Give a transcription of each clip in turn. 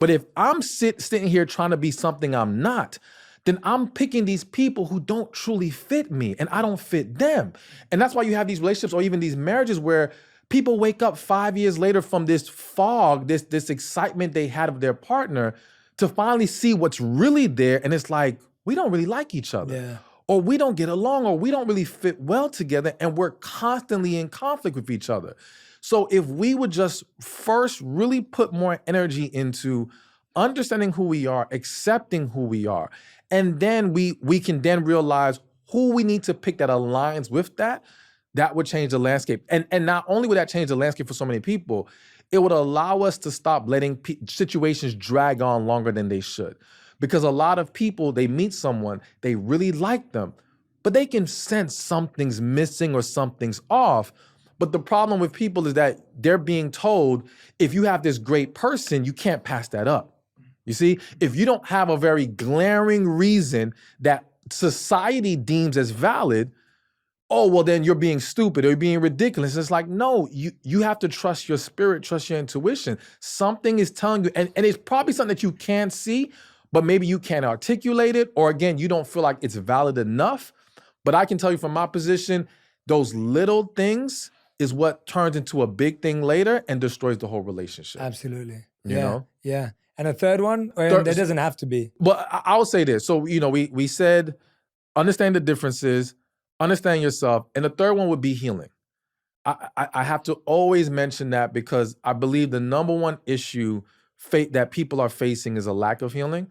But if I'm sitting here trying to be something I'm not, then I'm picking these people who don't truly fit me and I don't fit them. And that's why you have these relationships or even these marriages where people wake up 5 years later from this fog, this excitement they had of their partner to finally see what's really there. And it's like, we don't really like each other. Yeah. Or we don't get along, or we don't really fit well together, and we're constantly in conflict with each other. So if we would just first really put more energy into understanding who we are, accepting who we are, and then we can then realize who we need to pick that aligns with that, that would change the landscape. And not only would that change the landscape for so many people, it would allow us to stop letting situations drag on longer than they should. Because a lot of people, they meet someone, they really like them, but they can sense something's missing or something's off. But the problem with people is that they're being told, if you have this great person, you can't pass that up. You see, if you don't have a very glaring reason that society deems as valid, oh, well, then you're being stupid or you're being ridiculous. It's like, no, you have to trust your spirit, trust your intuition. Something is telling you, and it's probably something that you can't see, but maybe you can't articulate it, or again, you don't feel like it's valid enough. But I can tell you from my position, those little things is what turns into a big thing later and destroys the whole relationship. Absolutely. You know? Yeah. And a third one? There doesn't have to be. Well, I will say this. So, we said, understand the differences, understand yourself. And the third one would be healing. I have to always mention that because I believe the number one issue that people are facing is a lack of healing.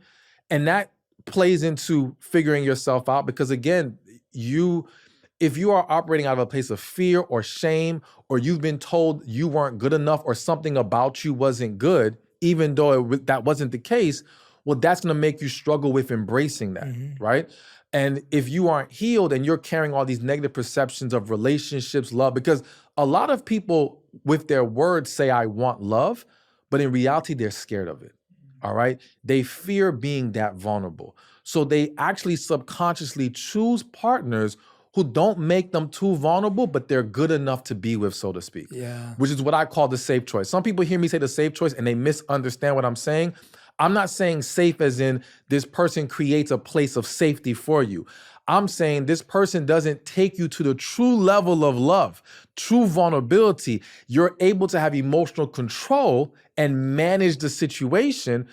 And that plays into figuring yourself out because again, if you are operating out of a place of fear or shame, or you've been told you weren't good enough or something about you wasn't good, even though that wasn't the case, well, that's gonna make you struggle with embracing that, right? And if you aren't healed and you're carrying all these negative perceptions of relationships, love, because a lot of people with their words say, I want love, but in reality, they're scared of it, all right? They fear being that vulnerable. So they actually subconsciously choose partners who don't make them too vulnerable, but they're good enough to be with, so to speak. Yeah. Which is what I call the safe choice. Some people hear me say the safe choice and they misunderstand what I'm saying. I'm not saying safe as in this person creates a place of safety for you. I'm saying this person doesn't take you to the true level of love, true vulnerability. You're able to have emotional control and manage the situation.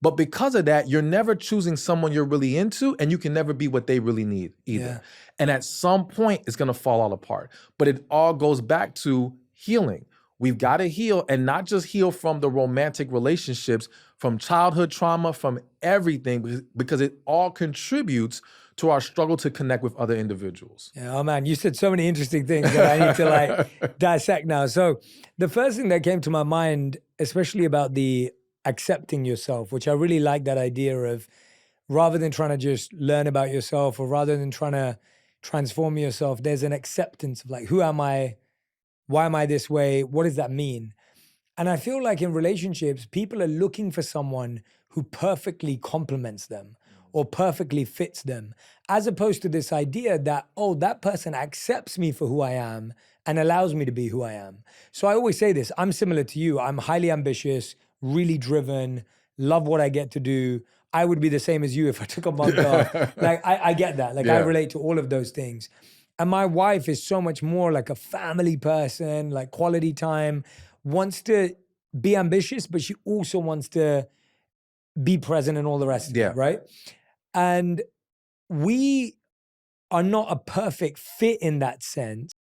But because of that, you're never choosing someone you're really into, and you can never be what they really need either. Yeah. And at some point, it's gonna fall all apart. But it all goes back to healing. We've got to heal, and not just heal from the romantic relationships, from childhood trauma, from everything, because it all contributes to our struggle to connect with other individuals. Yeah, oh man, you said so many interesting things that I need to dissect now. So the first thing that came to my mind, especially about the accepting yourself, which I really like that idea of, rather than trying to just learn about yourself or rather than trying to transform yourself, there's an acceptance of like, who am I? Why am I this way? What does that mean? And I feel like in relationships, people are looking for someone who perfectly complements them or perfectly fits them, as opposed to this idea that, oh, that person accepts me for who I am and allows me to be who I am. So I always say this, I'm similar to you. I'm highly ambitious, really driven, love what I get to do. I would be the same as you if I took a month off. Like, I get that. Like, I relate to all of those things. And my wife is so much more like a family person, like quality time, wants to be ambitious, but she also wants to be present and all the rest of it, right? And we are not a perfect fit in that sense.